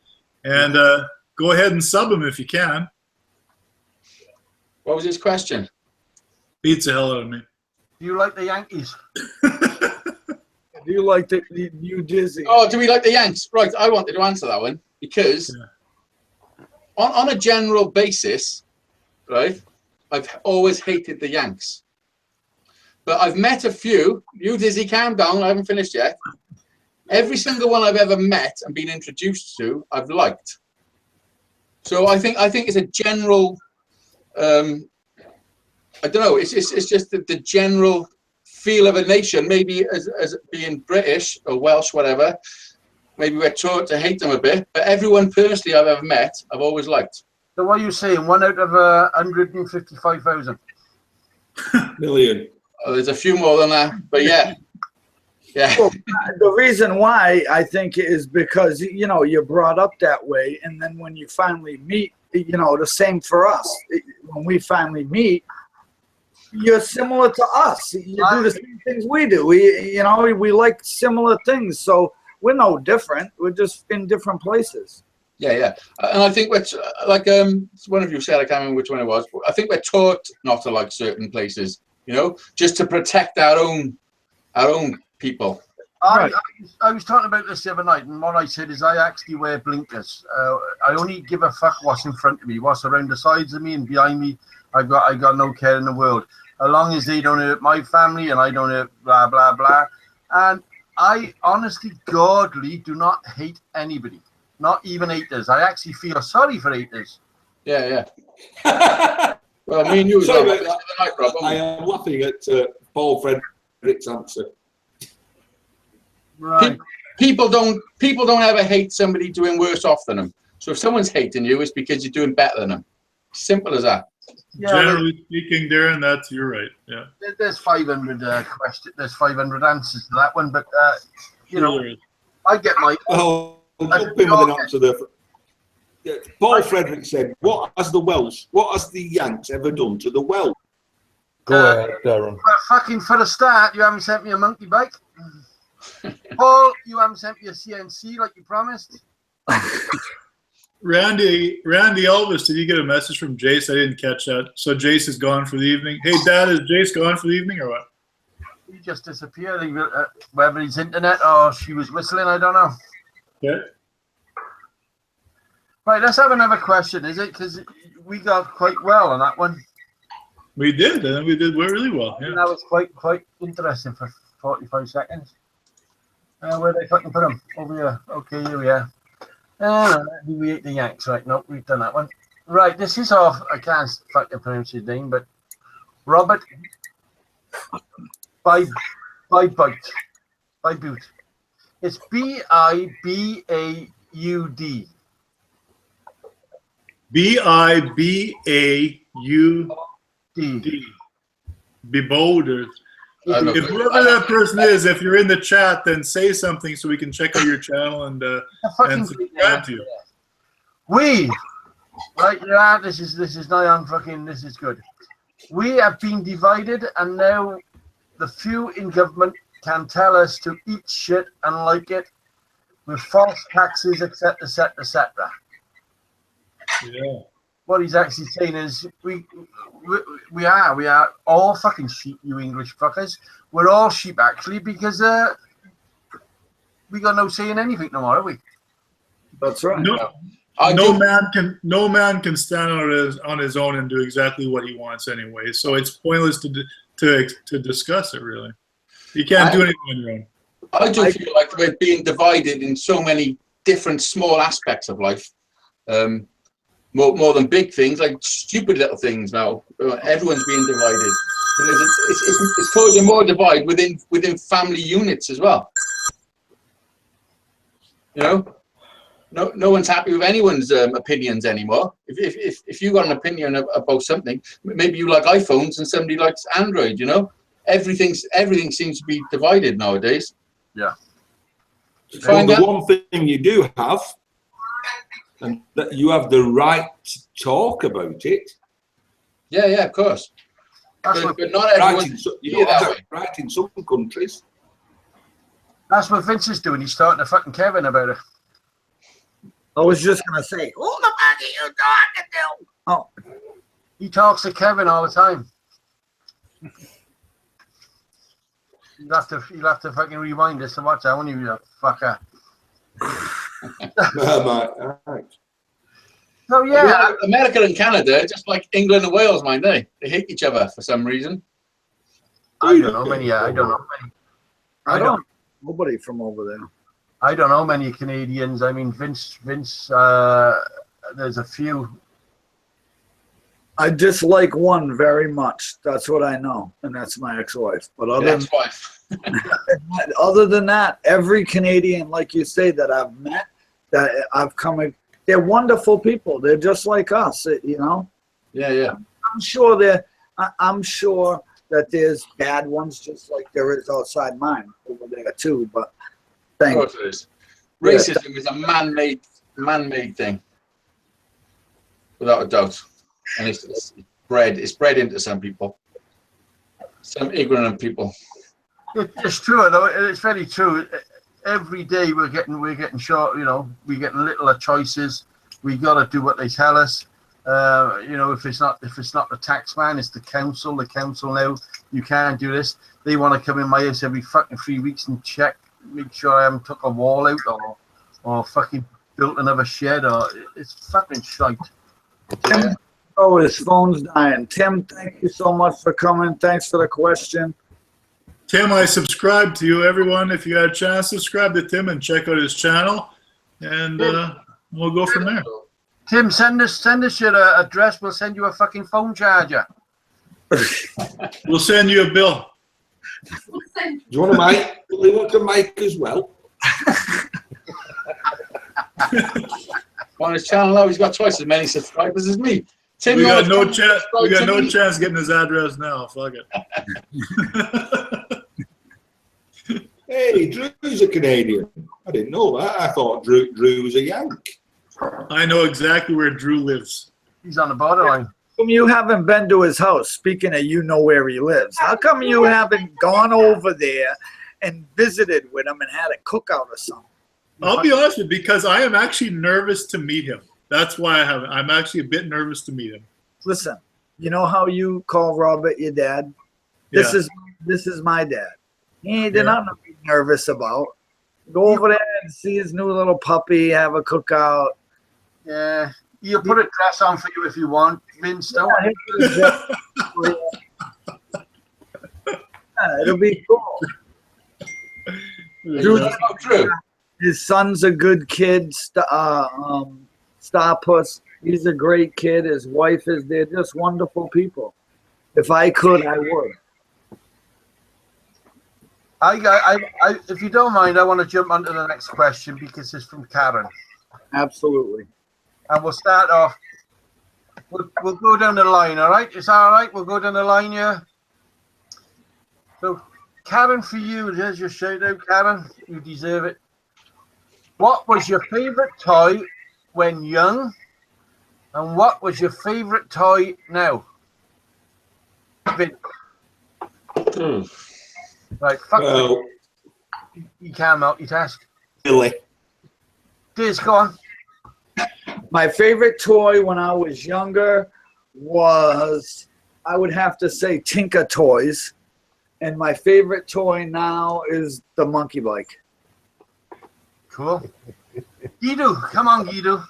And go ahead and sub him if you can. What was his question? Beats the hell out of me. Do you like the Yankees? Do you like the New Dizzy? Oh, do we like the Yanks? Right, I wanted to answer that one because on a general basis, right, I've always hated the Yanks. But I've met a few. You, Dizzy, calm down. I haven't finished yet. Every single one I've ever met and been introduced to, I've liked. So I think it's a general. I don't know. It's just the general feel of a nation. Maybe as being British or Welsh, whatever. Maybe we're taught to hate them a bit. But everyone personally I've ever met, I've always liked. So what are you saying? 1 out of 155,000. Million. Oh, there's a few more than that, but yeah. Well, the reason why I think is because, you know, you're brought up that way. And then when you finally meet, you know, the same for us. When we finally meet, you're similar to us. You do the same things we do. We like similar things. So we're no different. We're just in different places. Yeah. And I think we're, like one of you said, I can't remember which one it was, but I think we're taught not to like certain places, you know, just to protect our own people. I was talking about this the other night, and what I said is I actually wear blinkers. I only give a fuck what's in front of me, what's around the sides of me and behind me. I got no care in the world, as long as they don't hurt my family and I don't hurt blah blah blah. And I honestly, godly, do not hate anybody, not even haters. I actually feel sorry for haters. Yeah. Well, me and you. Sorry about that. I am laughing at Paul Frederick's answer. Right. People don't ever hate somebody doing worse off than them. So if someone's hating you, it's because you're doing better than them. Simple as that. Yeah, Generally speaking, Darren, you're right. Yeah. There's 500 questions. There's 500 answers to that one, but you know, I get my. Oh, I'll jump in with an answer there. Paul Frederick said, "What has the Yanks ever done to the Welsh?" Go ahead, Darren. Well, fucking for a start, you haven't sent me a monkey bike. Paul, you haven't sent me a CNC like you promised. Randy Elvis, did you get a message from Jace? I didn't catch that. So Jace is gone for the evening. Hey, Dad, is Jace gone for the evening or what? He just disappeared. Whether he's internet or she was whistling, I don't know. Yeah. Right, let's have another question. Is it because we got quite well on that one? We did, and we did really well. Yeah. That was quite interesting for 45 seconds. Where they fucking put them? Over here. Okay, here we are. We ate the Yanks, right? Nope, we've done that one. Right, this is off. I can't fucking pronounce his name, but Robert by boot. It's BIBAUD. BIBAUD. Bewildered. don't know. If whoever that person is, if you're in the chat, then say something so we can check out your channel and subscribe to you. We, right? Yeah, this is now I'm fucking. This is good. We have been divided, and now the few in government can tell us to eat shit and like it with false taxes, etc., etc., etc. Yeah. What he's actually saying is we are all fucking sheep, you English fuckers. We're all sheep actually because we got no say in anything no more, have we? That's right. No man can stand on his own and do exactly what he wants anyway. So it's pointless to discuss it really. You can't do anything on your own. I do feel like we're being divided in so many different small aspects of life. More than big things, like stupid little things now. Everyone's being divided. It's causing more divide within family units as well. You know, no one's happy with anyone's opinions anymore. If you got an opinion about something, maybe you like iPhones and somebody likes Android. You know, everything seems to be divided nowadays. Yeah. Well, the one thing you do have, and that you have the right to talk about it. Yeah, of course. But not everyone. Right in some countries. That's what Vince is doing. He's starting to fucking Kevin about it. I was just gonna say, who the fuck are you talking to? Oh, he talks to Kevin all the time. You'll have to fucking rewind this and watch that one, you fucker. Right. So yeah, America and Canada are just like England and Wales, mind they hate each other for some reason. I don't know many. I don't know many. Nobody from over there. I don't know many Canadians. I mean, Vince. There's a few. I dislike one very much. That's what I know, and that's my ex-wife. But other than that, every Canadian, like you say, that I've met, that I've come, they're wonderful people. They're just like us, you know. Yeah. I'm sure that there's bad ones, just like there is outside mine over there too. But of course it is. Racism is a man-made thing, without a doubt, and it's bred into some people, some ignorant people. It's true, though. It's very true. Every day we're getting short. You know, we're getting littler choices. We got to do what they tell us. You know, if it's not the tax man, it's the council. The council now, you can't do this. They want to come in my house every fucking 3 weeks and check, make sure I haven't took a wall out or fucking built another shed. Or it's fucking shite. Tim, oh, his phone's dying. Tim, thank you so much for coming. Thanks for the question. Tim, I subscribe to you, everyone. If you got a chance, subscribe to Tim and check out his channel, and we'll go from there. Tim, send us your address. We'll send you a fucking phone charger. We'll send you a bill. Do you want a mic? We want a mic as well. On his channel now, he's got twice as many subscribers as me. Tim, we got no chance. We got no chance getting his address now. Fuck it. Hey, Drew's a Canadian. I didn't know that. I thought Drew was a Yank. I know exactly where Drew lives. He's on the borderline. How come you haven't been to his house? Speaking of, you know where he lives. How come you haven't gone over there and visited with him and had a cookout or something? I'll be honest with you, because I am actually nervous to meet him. That's why I haven't. I'm actually a bit nervous to meet him. Listen, you know how you call Robert your dad? This is this is my dad. He ain't nothing to be nervous about. Go over there and see his new little puppy, have a cookout. Yeah. You'll put a dress on for you if you want, Vince. Don't Yeah, it'll be cool. Dude, True. his son's a good kid, Starpuss. He's a great kid. His wife is, they're just wonderful people. If I could, I would. If you don't mind, I want to jump on to the next question because it's from Karen. Absolutely. And we'll start off. We'll go down the line, all right? Is that all right? We'll go down the line here. So, Karen, for you, there's your shout out, Karen. You deserve it. What was your favorite toy when young? And what was your favorite toy now? Vin. Right, fuck you can't multitask. Billy. Diz, go on. My favorite toy when I was younger was, I would have to say, Tinker Toys. And my favorite toy now is the monkey bike. Cool. Guido, come on, Guido.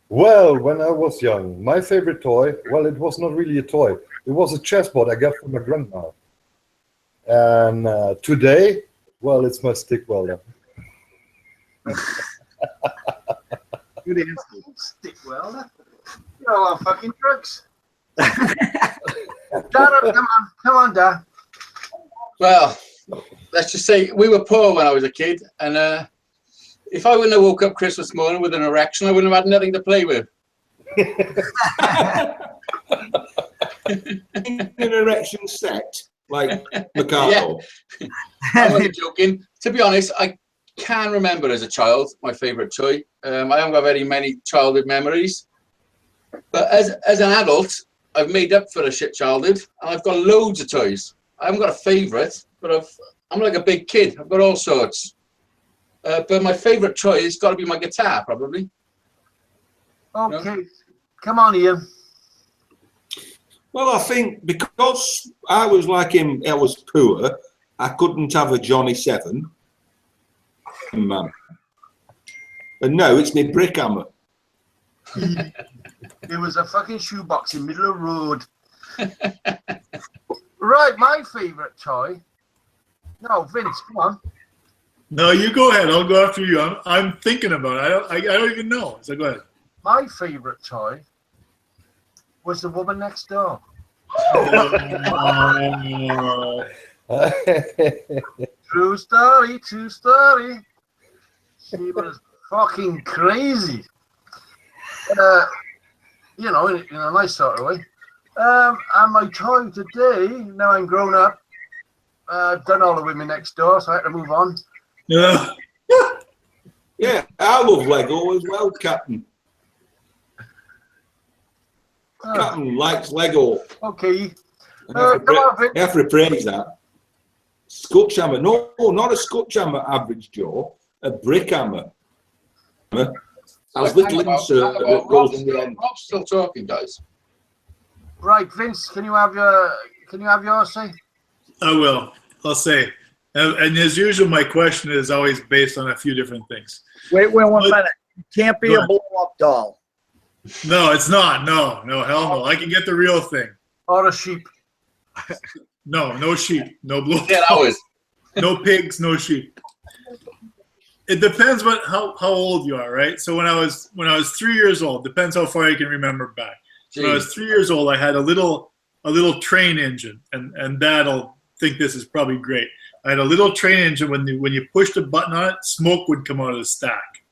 Well, when I was young, my favorite toy, well, it was not really a toy. It was a chessboard I got from my grandma. And today, well, it's my stick welder. Good answer. Stick welder. You're all on fucking drugs. Dad, come on, Dad. Well, let's just say we were poor when I was a kid, and if I wouldn't have woke up Christmas morning with an erection, I wouldn't have had nothing to play with. An erection set, like Mikado. Yeah. I'm only joking. To be honest, I can remember as a child my favourite toy. I haven't got very many childhood memories, but as an adult, I've made up for a shit childhood, and I've got loads of toys. I haven't got a favourite, but I'm like a big kid. I've got all sorts. But my favourite toy has got to be my guitar, probably. Okay. No? Come on, Ian. Well, I think because I was like him, I was poor, I couldn't have a Johnny 7. Man. And no, it's my brick hammer. It was a fucking shoebox in the middle of the road. Right, my favourite toy. No, Vince, come on. No, you go ahead. I'll go after you. I'm thinking about it. I don't even know. So go ahead. My favourite toy was the woman next door. True story, true story. She was fucking crazy. You know, in a nice sort of way. And my toy today, now I'm grown up, I've done all the women next door, so I had to move on. Yeah. Yeah, I love Lego as well, Captain. Captain likes Lego. Okay. I have to praise that. Scotch hammer. No, not a Scotch hammer, average Joe. A brick hammer. As little insert that goes in the end. Rob's still talking, guys. Right, Vince, can you have yours, say? I will. I'll say. And as usual, my question is always based on a few different things. Wait 1 minute. It can't be a blow-up doll. No, it's not. No, hell no. I can get the real thing. Or a sheep. No sheep. No blue. Yeah, that was. No pigs, no sheep. It depends how old you are, right? So when I was 3 years old, depends how far you can remember back. Jeez. When I was 3 years old, I had a little train engine, and Dad'll think this is probably great. I had a little train engine. When you pushed a button on it, smoke would come out of the stack.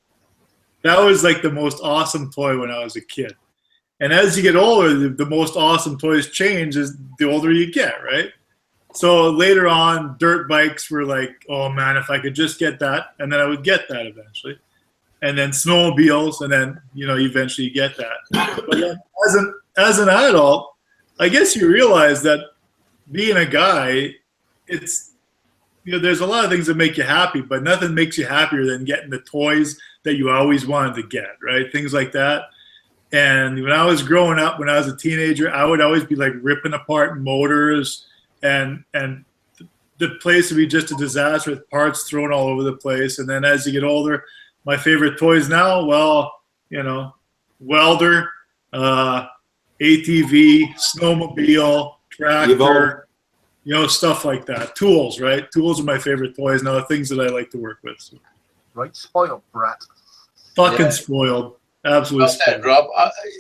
That was like the most awesome toy when I was a kid. And as you get older, the most awesome toys change as the older you get, right? So later on, dirt bikes were like, oh man, if I could just get that, and then I would get that eventually. And then snowmobiles, and then eventually you get that. But then as an adult, I guess you realize that being a guy, it's there's a lot of things that make you happy, but nothing makes you happier than getting the toys that you always wanted to get, right? Things like that. And when I was growing up, when I was a teenager, I would always be like ripping apart motors and the place would be just a disaster with parts thrown all over the place. And then as you get older, my favorite toys now, well, you know, welder, ATV, snowmobile, tractor, you know, stuff like that. Tools, right? Tools are my favorite toys now, things that I like to work with. So. Right, spoiled brat. Fucking spoiled. Absolutely Well said, Rob.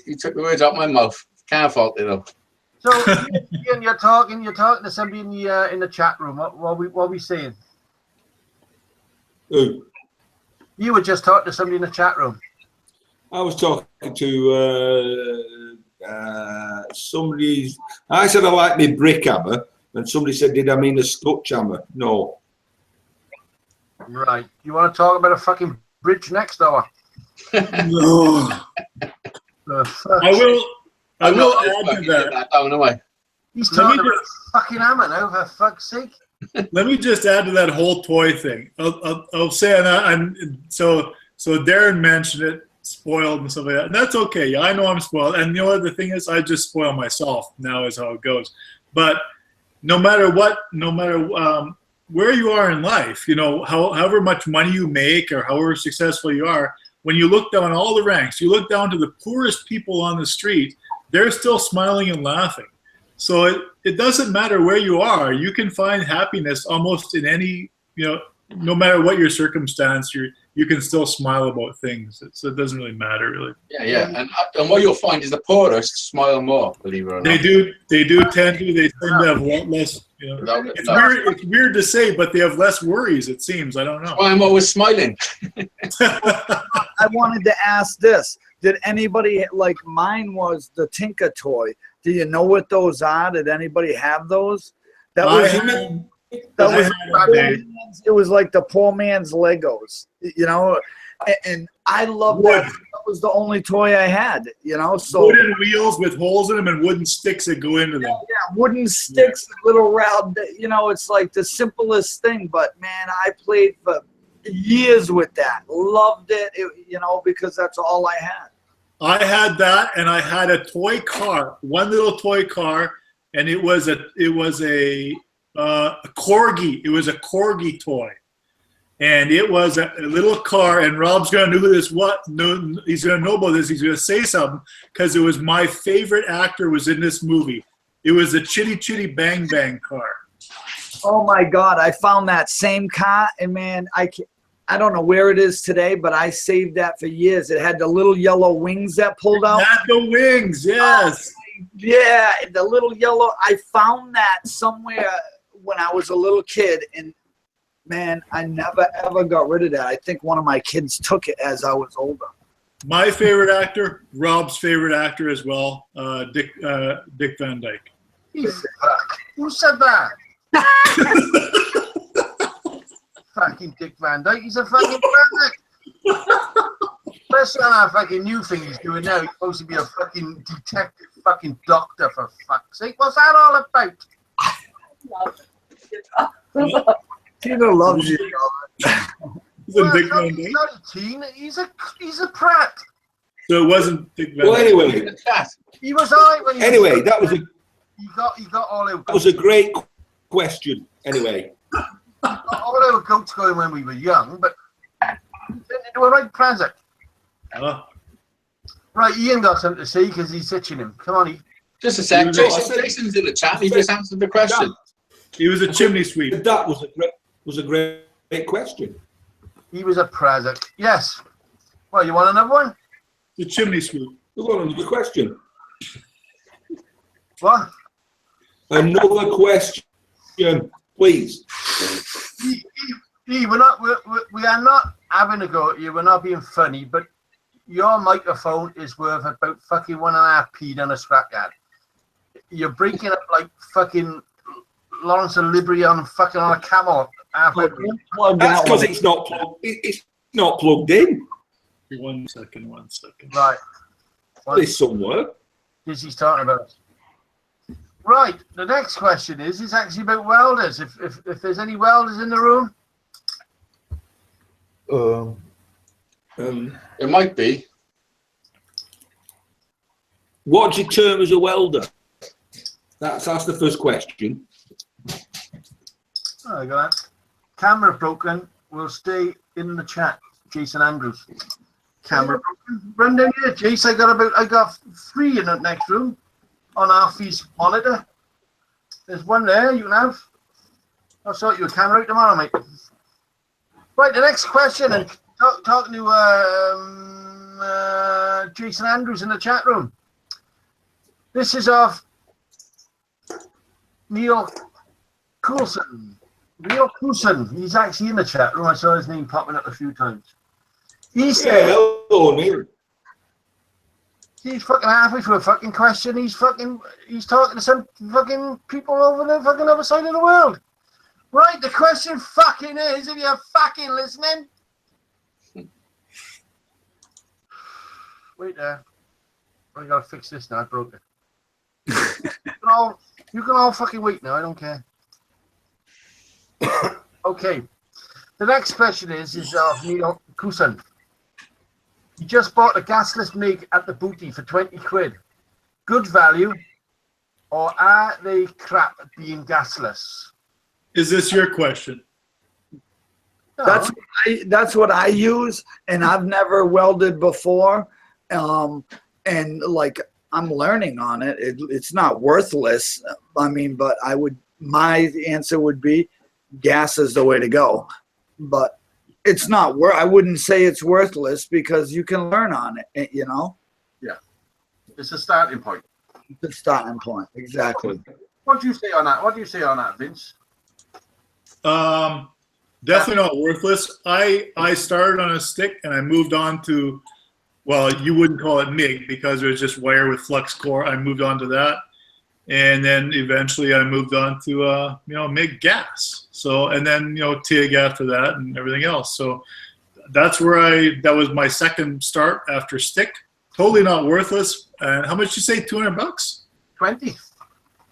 You took the words out of my mouth. Can't fault it, though. So, Ian, you're talking to somebody in the chat room. What we saying? Who? You were just talking to somebody in the chat room. I was talking to somebody. I said I like my brick hammer, and somebody said, "Did I mean a Scotch hammer?" No. Right. You want to talk about a fucking bridge next hour? No. I will add to that. Down away. He's talking about a fucking hammer now, for fuck's sake. Let me just add to that whole toy thing. I'll say, so Darren mentioned it, spoiled and stuff like that. And that's okay. Yeah, I know I'm spoiled. And you know what the thing is? I just spoil myself now is how it goes. But no matter what, where you are in life, you know, however much money you make or however successful you are, when you look down all the ranks, you look down to the poorest people on the street, they're still smiling and laughing. So it doesn't matter where you are. You can find happiness almost in any, you know, no matter what your circumstance, you can still smile about things. So it doesn't really matter, really. Yeah. And what you'll find is the poorest smile more, believe it or not. They do tend to have a lot less, you know. It's weird to say, but they have less worries, it seems. I don't know. Well, I'm always smiling. I wanted to ask this. Did anybody, like mine was the Tinker toy. Do you know what those are? Did anybody have those? That was it was like the poor man's Legos, you know, and I love that. That was the only toy I had, you know. So wooden wheels with holes in them and wooden sticks that go into them. Yeah, wooden sticks, little round. You know, it's like the simplest thing, but man, I played for years with that. Loved it, you know, because that's all I had. I had that, and I had a toy car, one little toy car, and it was a corgi. It was a corgi toy, and it was a little car. And Rob's gonna know this. No, he's gonna know about this. He's gonna say something because it was my favorite actor was in this movie. It was a Chitty Chitty Bang Bang car. Oh my God! I found that same car, and man, I don't know where it is today, but I saved that for years. It had the little yellow wings that pulled out. It had the wings, yes. Yeah, the little yellow. I found that somewhere when I was a little kid, and man, I never ever got rid of that. I think one of my kids took it as I was older. My favorite actor, Rob's favorite actor as well, Dick Van Dyke. Who said that? Fucking Dick Van Dyke. He's a fucking redneck. Especially on our fucking new thing he's doing now. He's supposed to be a fucking detective, fucking doctor, for fuck's sake. What's that all about? Tina loves you. He's a Dick Van Dyke. He's not a teen. He's a prat. So it wasn't Dick Van Dyke. Well, anyway. He was alright when he Anyway, was that was he got all out. That was a great question. Anyway. All our goats going when we were young, but they were right present. Right, Ian got something to say because he's itching him. Come on, Ian. Just a sec. Jason's in the chat. He just answered the question. He was a chimney sweep. That was a great question. He was a present. Yes. Well, you want another one? The chimney sweep. We want another question. What? Another question, please. We are not having a go at you. We're not being funny, but your microphone is worth about fucking 1.5p on a scrapyard. You're breaking up like fucking Lawrence of Librion fucking on a camel. That's because it's not plugged. It's not plugged in. One second. Right. There's somewhere. This he's talking about. Right. The next question is actually about welders. If there's any welders in the room. It might be. What do you term as a welder? That's the first question. Oh, I got that. Camera broken. Will stay in the chat. Jason Andrews. Camera broken. Run down here, Jace. I got 3 in the next room on Alfie's monitor. There's one there you can have. I'll sort you a camera out tomorrow, mate. Right, the next question, and talking to Jason Andrews in the chat room. This is of Neil Coulson. Neil Coulson. He's actually in the chat room. I saw his name popping up a few times. He said, hello, Neil. He's fucking halfway through a fucking question. He's talking to some fucking people over the fucking other side of the world. Right, the question fucking is, if you're fucking listening. Wait there. I gotta fix this now. I broke it. You can all fucking wait now. I don't care. Okay. The next question is of Neil Coulson. You just bought a gasless MiG at the booty for 20 quid. Good value, or are they crap at being gasless? Is this your question? No. That's what I use, and I've never welded before, and like I'm learning on it. It's not worthless. I mean, but my answer would be gas is the way to go, but it's not I wouldn't say it's worthless because you can learn on it, you know? Yeah. It's a starting point. The starting point, exactly. What do you say on that? What do you say on that, Vince? Definitely not worthless. I started on a stick and I moved on to, well, you wouldn't call it MIG because it was just wire with flux core. I moved on to that. And then eventually I moved on to, MIG gas. So, and then, TIG after that and everything else. So that's where that was my second start after stick. Totally not worthless. And how much did you say, 200 bucks? 20.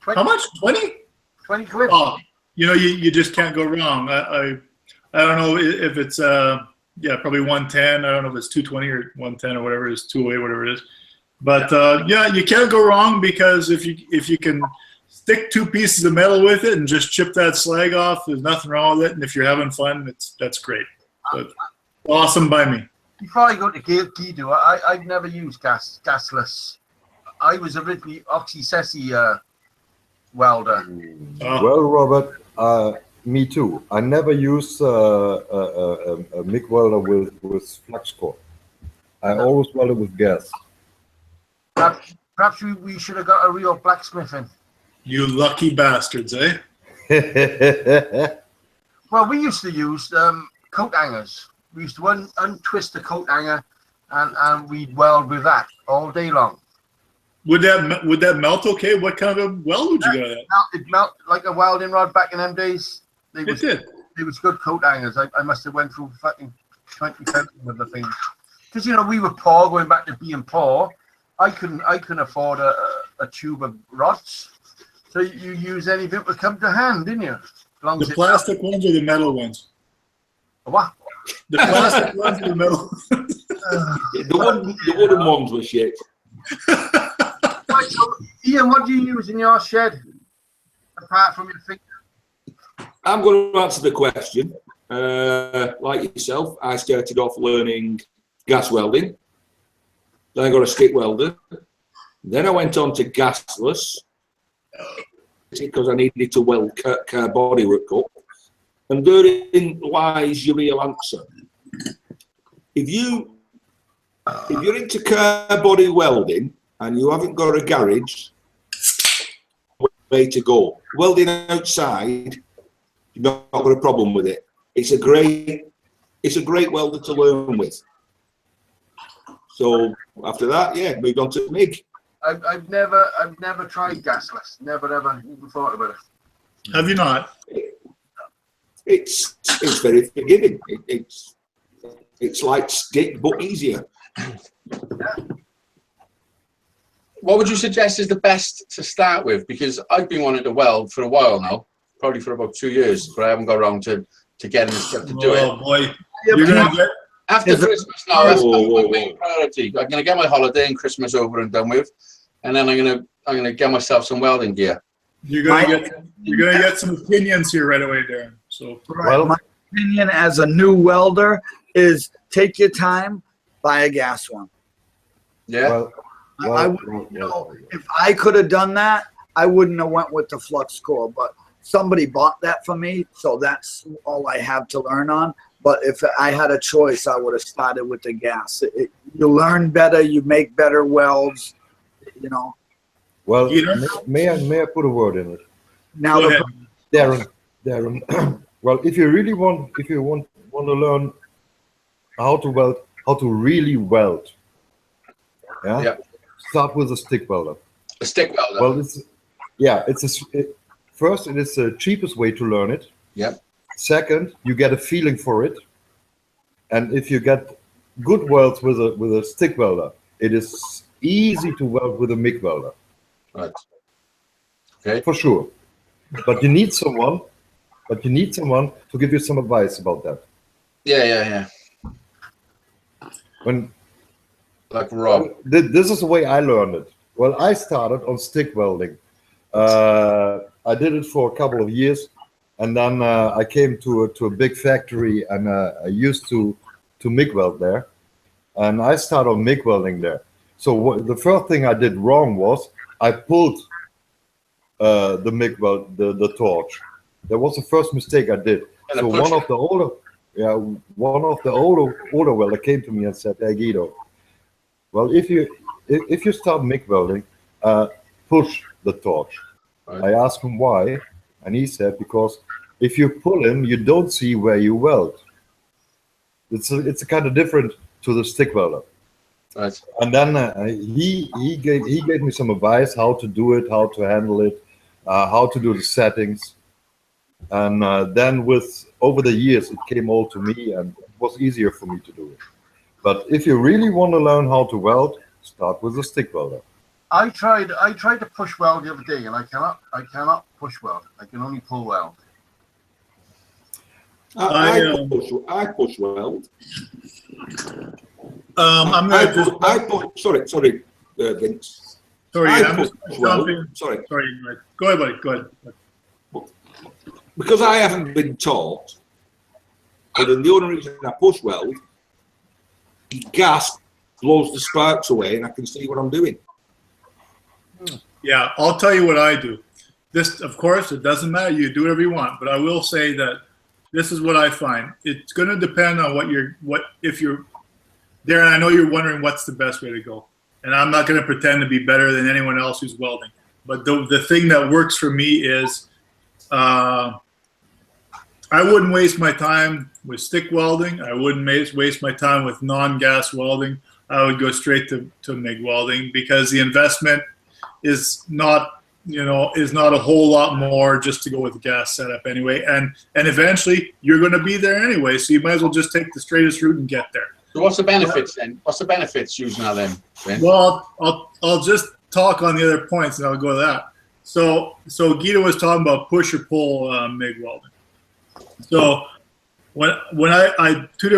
How much? 20? 20 quid. Oh, you just can't go wrong. I don't know if it's, probably 110. I don't know if it's 220 or 110 or whatever it is, 208, whatever it is. But you can't go wrong because if you can stick 2 pieces of metal with it and just chip that slag off, there's nothing wrong with it. And if you're having fun, that's great. But awesome by me. Before I go to Guido, I've never used gasless. I was originally oxy-sessy welder. Well, Robert, me too. I never used a MIG welder with flux core. I always welded with gas. Perhaps we should have got a real blacksmith in. You lucky bastards, eh? Well, we used to use coat hangers. We used to untwist the coat hanger and we'd weld with that all day long. Would that melt okay? What kind of weld would you get? It melt like a welding rod back in them days. It did. It was good coat hangers. I must have went through fucking 20,000 of the things. Because we were poor, going back to being poor. I couldn't afford a tube of rods. So you use anything that would come to hand, didn't you? The plastic ones or the metal ones? What? The plastic ones or the metal ones? The wooden ones were shit. Right, so, Ian, what do you use in your shed apart from your finger? I'm going to answer the question. Like yourself, I started off learning gas welding. Then I got a stick welder. Then I went on to gasless because I needed to weld car bodywork up. And therein lies your real answer. If you're into car body welding and you haven't got a garage, way to go. Welding outside, you've not got a problem with it. It's a great welder to learn with. So after that, moved on to MIG. I've never tried gasless. Never ever even thought about it. Have you not? It's very forgiving. It's like stick but easier. What would you suggest is the best to start with? Because I've been wanting to weld for a while now, probably for about 2 years, but I haven't got around to getting the stuff to do it. Oh boy, you're gonna get. After Christmas now, that's my main priority. I'm gonna get my holiday and Christmas over and done with, and then I'm gonna get myself some welding gear. You're gonna get some opinions here right away, Darren. So Right. Well- My opinion as a new welder is take your time, buy a gas one. Yeah. Well, I wouldn't, you know, if I could have done that, I wouldn't have went with the flux core, but somebody bought that for me, so that's all I have to learn on. But if I had a choice, I would have started with the gas. You learn better, you make better welds, you know. well, Peter? may I put a word in it? Now Go the Darren, well, if you want to learn how to weld, how to really weld, Yeah. start with a stick welder. A stick welder. Well, first, it is the cheapest way to learn it. Yep. Second, you get a feeling for it, and if you get good welds with a stick welder, it is easy to weld with a MIG welder. Right. Okay. For sure. But you need someone to give you some advice about that. Yeah. When Like Rob. this is the way I learned it. Well, I started on stick welding. I did it for a couple of years, and then I came to a big factory, and I used to MIG weld there, and I started on MIG welding there. So the first thing I did wrong was I pulled the MIG weld, the torch. That was the first mistake I did. And So one of the older welder came to me and said, "Hey Guido, well, if you start MIG welding, push the torch." Right. I asked him why, and he said because if you pull in, you don't see where you weld. It's kind of different to the stick welder. Right. And then he gave me some advice how to do it, how to handle it, how to do the settings, and then over the years it came all to me, and it was easier for me to do it. But if you really want to learn how to weld, start with a stick welder. I tried to push weld the other day, and I cannot push weld. I can only pull weld. I push weld. I'm gonna just Sorry, Vince. sorry. I I'm just push weld. jumping. Sorry, Sorry, go ahead, buddy. Go ahead. because I haven't been taught. But then the only reason I push weld, gas blows the sparks away, and I can see what I'm doing. Yeah, I'll tell you what I do. This, of course, it doesn't matter. You do whatever you want, but I will say that this is what I find. It's going to depend on if you're Darren. I know you're wondering what's the best way to go, and I'm not going to pretend to be better than anyone else who's welding. But the thing that works for me is, I wouldn't waste my time with stick welding. I wouldn't waste my time with non-gas welding. I would go straight to MIG welding because the investment is not a whole lot more just to go with the gas setup anyway. And eventually you're going to be there anyway, so you might as well just take the straightest route and get there. So what's the benefits then? What's the benefits using that then, Ben? Well, I'll just talk on the other points and I'll go to that. So Guido was talking about push or pull MIG welding. So when I two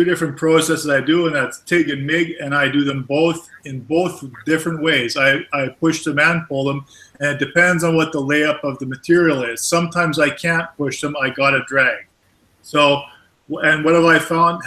different processes I do, and that's TIG and MIG, and I do them both in both different ways. I push them and pull them, and it depends on what the layup of the material is. Sometimes I can't push them; I gotta drag. So, and what have I found?